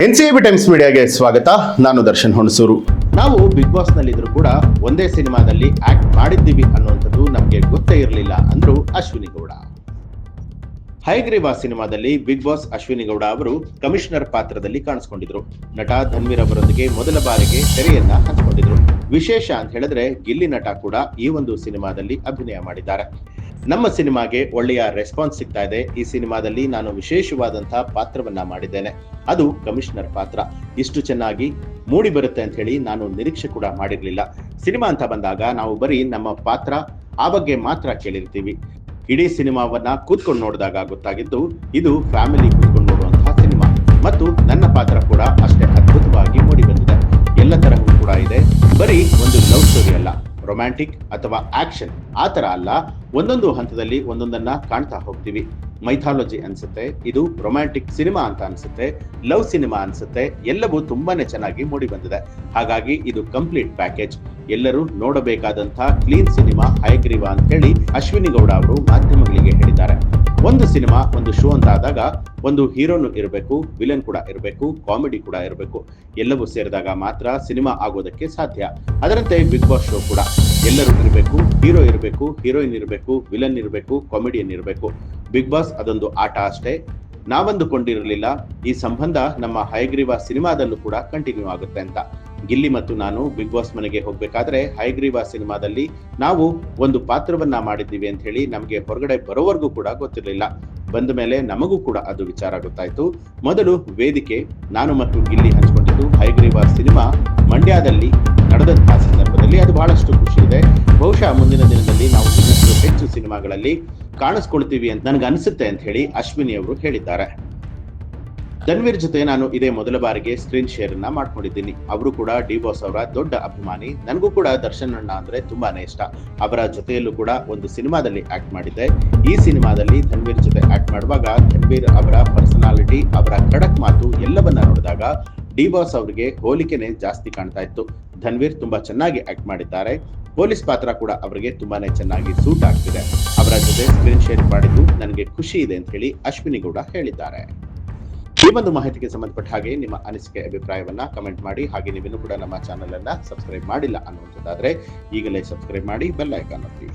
NCAB times ಮೀಡಿಯಾಗೆ ಸ್ವಾಗತ. ನಾನು ದರ್ಶನ್ ಹುಣಸೂರು. ನಾವು ಬಿಗ್ ಬಾಸ್ ನಲ್ಲಿದ್ರು ಕೂಡ ಒಂದೇ ಸಿನಿಮಾದಲ್ಲಿ ಆಕ್ಟ್ ಮಾಡಿದ್ದೀವಿ ಅನ್ನುವಂಥದ್ದು ನಮಗೆ ಗೊತ್ತೇ ಇರಲಿಲ್ಲ ಅಂದ್ರು ಅಶ್ವಿನಿ ಗೌಡ. ಹಯಗ್ರೀವ ಸಿನಿಮಾದಲ್ಲಿ ಬಿಗ್ ಬಾಸ್ ಅಶ್ವಿನಿ ಗೌಡ ಅವರು ಕಮಿಷನರ್ ಪಾತ್ರದಲ್ಲಿ ಕಾಣಿಸಿಕೊಂಡಿದ್ರು. ನಟ ಧನ್ವೀರ್ ಅವರೊಂದಿಗೆ ಮೊದಲ ಬಾರಿಗೆ ತೆರೆಯನ್ನ ಹಂಚಿಕೊಂಡಿದ್ರು. ವಿಶೇಷ ಅಂತ ಹೇಳಿದ್ರೆ ಗಿಲ್ಲಿ ನಟ ಕೂಡ ಈ ಒಂದು ಸಿನಿಮಾದಲ್ಲಿ ಅಭಿನಯ ಮಾಡಿದ್ದಾರೆ. ನಮ್ಮ ಸಿನಿಮಾಗೆ ಒಳ್ಳೆಯ ರೆಸ್ಪಾನ್ಸ್ ಸಿಗ್ತಾ ಇದೆ. ಈ ಸಿನಿಮಾದಲ್ಲಿ ನಾನು ವಿಶೇಷವಾದಂತಹ ಪಾತ್ರವನ್ನ ಮಾಡಿದ್ದೇನೆ, ಅದು ಕಮಿಷನರ್ ಪಾತ್ರ. ಇಷ್ಟು ಚೆನ್ನಾಗಿ ಮೂಡಿ ಬರುತ್ತೆ ಅಂತ ಹೇಳಿ ನಾನು ನಿರೀಕ್ಷೆ ಕೂಡ ಮಾಡಿರ್ಲಿಲ್ಲ. ಸಿನಿಮಾ ಅಂತ ಬಂದಾಗ ನಾವು ಬರೀ ನಮ್ಮ ಪಾತ್ರ ಆ ಬಗ್ಗೆ ಮಾತ್ರ ಕೇಳಿರ್ತೀವಿ. ಇಡೀ ಸಿನಿಮಾವನ್ನ ಕೂತ್ಕೊಂಡು ನೋಡಿದಾಗ ಗೊತ್ತಾಗಿದ್ದು ಇದು ಫ್ಯಾಮಿಲಿ ಕೂತ್ಕೊಂಡು ನೋಡುವಂತಹ ಸಿನಿಮಾ ಮತ್ತು ನನ್ನ ಪಾತ್ರ ಕೂಡ ಅಷ್ಟೇ ಅದ್ಭುತವಾಗಿ ಮೂಡಿ ಬಂದಿದೆ. ಎಲ್ಲ ತರಹವೂ ಕೂಡ ಇದೆ. ಬರೀ ಒಂದು ಲವ್ ಸ್ಟೋರಿ ಅಲ್ಲ, ರೊಮ್ಯಾಂಟಿಕ್ ಅಥವಾ ಆಕ್ಷನ್ ಆ ತರ ಅಲ್ಲ. ಒಂದೊಂದು ಹಂತದಲ್ಲಿ ಒಂದೊಂದನ್ನ ಕಾಣ್ತಾ ಹೋಗ್ತೀವಿ. ಮೈಥಾಲಜಿ ಅನ್ಸುತ್ತೆ, ಇದು ರೊಮ್ಯಾಂಟಿಕ್ ಸಿನಿಮಾ ಅಂತ ಅನ್ಸುತ್ತೆ, ಲವ್ ಸಿನಿಮಾ ಅನ್ಸುತ್ತೆ. ಎಲ್ಲವೂ ತುಂಬಾನೇ ಚೆನ್ನಾಗಿ ಮೂಡಿ ಬಂದಿದೆ. ಹಾಗಾಗಿ ಇದು ಕಂಪ್ಲೀಟ್ ಪ್ಯಾಕೇಜ್. ಎಲ್ಲರೂ ನೋಡಬೇಕಾದಂತಹ ಕ್ಲೀನ್ ಸಿನಿಮಾ ಹಯಗ್ರೀವ ಅಂತ ಹೇಳಿ ಅಶ್ವಿನಿ ಗೌಡ ಅವರು ಮಾಧ್ಯಮಗಳಿಗೆ ಹೇಳಿದ್ದಾರೆ. ಒಂದು ಸಿನಿಮಾ, ಒಂದು ಶೋ ಅಂತ ಆದಾಗ ಒಂದು ಹೀರೋನು ಇರಬೇಕು, ವಿಲನ್ ಕೂಡ ಇರಬೇಕು, ಕಾಮಿಡಿ ಕೂಡ ಇರಬೇಕು. ಎಲ್ಲವೂ ಸೇರಿದಾಗ ಮಾತ್ರ ಸಿನಿಮಾ ಆಗೋದಕ್ಕೆ ಸಾಧ್ಯ. ಅದರಂತೆ ಬಿಗ್ ಬಾಸ್ ಶೋ ಕೂಡ ಎಲ್ಲರೂ ಇರಬೇಕು, ಹೀರೋ ಇರಬೇಕು, ಹೀರೋಯಿನ್ ಇರಬೇಕು, ವಿಲನ್ ಇರಬೇಕು, ಕಾಮಿಡಿಯನ್ ಇರಬೇಕು. ಬಿಗ್ ಬಾಸ್ ಅದೊಂದು ಆಟ ಅಷ್ಟೇ. ನಾವಂದುಕೊಂಡಿರಲಿಲ್ಲ ಈ ಸಂಬಂಧ ನಮ್ಮ ಹಯಗ್ರೀವ ಸಿನಿಮಾದಲ್ಲೂ ಕೂಡ ಕಂಟಿನ್ಯೂ ಆಗುತ್ತೆ ಅಂತ. ಗಿಲ್ಲಿ ಮತ್ತು ನಾನು ಬಿಗ್ ಬಾಸ್ ಮನೆಗೆ ಹೋಗ್ಬೇಕಾದ್ರೆ ಹಯಗ್ರೀವ ಸಿನಿಮಾದಲ್ಲಿ ನಾವು ಒಂದು ಪಾತ್ರವನ್ನ ಮಾಡಿದ್ದೀವಿ ಅಂತ ಹೇಳಿ ನಮಗೆ ಹೊರಗಡೆ ಬರೋವರೆಗೂ ಕೂಡ ಗೊತ್ತಿರಲಿಲ್ಲ. ಬಂದ ಮೇಲೆ ನಮಗೂ ಕೂಡ ಅದು ವಿಚಾರ ಗೊತ್ತಾಯ್ತು. ಮೊದಲು ವೇದಿಕೆ ನಾನು ಮತ್ತು ಗಿಲ್ಲಿ ಹಂಚಿಕೊಂಡಿದ್ದು ಹಯಗ್ರೀವ ಸಿನಿಮಾ ಮಂಡ್ಯದಲ್ಲಿ ನಡೆದಂತಹ ಸಂದರ್ಭದಲ್ಲಿ ಅದು ಬಹಳಷ್ಟು ಖುಷಿ ಇದೆ. ಬಹುಶಃ ಮುಂದಿನ ದಿನದಲ್ಲಿ ನಾವು ಇನ್ನಷ್ಟು ಹೆಚ್ಚು ಸಿನಿಮಾಗಳಲ್ಲಿ ಕಾಣಿಸ್ಕೊಳ್ತೀವಿ ಅಂತ ನನಗೆ ಅನಿಸುತ್ತೆ ಅಂತ ಹೇಳಿ ಅಶ್ವಿನಿ ಅವರು ಹೇಳಿದ್ದಾರೆ. ಧನ್ವೀರ್ ಜೊತೆ ನಾನು ಇದೇ ಮೊದಲ ಬಾರಿಗೆ ಸ್ಕ್ರೀನ್ ಶೇರ್ ಅನ್ನ ಮಾಡ್ಕೊಂಡಿದ್ದೀನಿ. ಅವರು ಕೂಡ ಡಿ ಬಾಸ್ ಅವರ ದೊಡ್ಡ ಅಭಿಮಾನಿ. ನನಗೂ ಕೂಡ ದರ್ಶನ್ ಅಣ್ಣ ಅಂದ್ರೆ ತುಂಬಾನೇ ಇಷ್ಟ. ಅವರ ಜೊತೆಯಲ್ಲೂ ಕೂಡ ಒಂದು ಸಿನಿಮಾದಲ್ಲಿ ಆಕ್ಟ್ ಮಾಡಿದ್ದೆ. ಈ ಸಿನಿಮಾದಲ್ಲಿ ಧನ್ವೀರ್ ಜೊತೆ ಆಕ್ಟ್ ಮಾಡುವಾಗ ಧನ್ವೀರ್ ಅವರ ಪರ್ಸನಾಲಿಟಿ, ಅವರ ಖಡಕ್ ಮಾತು ಎಲ್ಲವನ್ನ ನೋಡಿದಾಗ ಡಿ ಬಾಸ್ ಅವರಿಗೆ ಹೋಲಿಕೆನೆ ಜಾಸ್ತಿ ಕಾಣ್ತಾ ಇತ್ತು. ಧನ್ವೀರ್ ತುಂಬಾ ಚೆನ್ನಾಗಿ ಆಕ್ಟ್ ಮಾಡಿದ್ದಾರೆ. ಪೊಲೀಸ್ ಪಾತ್ರ ಕೂಡ ಅವರಿಗೆ ತುಂಬಾನೇ ಚೆನ್ನಾಗಿ ಸೂಟ್ ಆಗ್ತಿದೆ. ಅವರ ಜೊತೆ ಸ್ಕ್ರೀನ್ ಶೇರ್ ಮಾಡಿದ್ದು ನನಗೆ ಖುಷಿ ಇದೆ ಅಂತ ಹೇಳಿ ಅಶ್ವಿನಿ ಗೌಡ ಹೇಳಿದ್ದಾರೆ. ಈ ಒಂದು ಮಾಹಿತಿಗೆ ಸಂಬಂಧಪಟ್ಟ ಹಾಗೆ ನಿಮ್ಮ ಅನಿಸಿಕೆ ಅಭಿಪ್ರಾಯವನ್ನ ಕಮೆಂಟ್ ಮಾಡಿ. ಹಾಗೆ ನೀವಿನ್ನೂ ಕೂಡ ನಮ್ಮ ಚಾನೆಲ್ ಅನ್ನ ಸಬ್ಸ್ಕ್ರೈಬ್ ಮಾಡಿಲ್ಲ ಅನ್ನುವಂಥದ್ದಾದ್ರೆ ಈಗಲೇ ಸಬ್ಸ್ಕ್ರೈಬ್ ಮಾಡಿ, ಬೆಲ್ ಐಕಾನ್ ಒತ್ತಿ.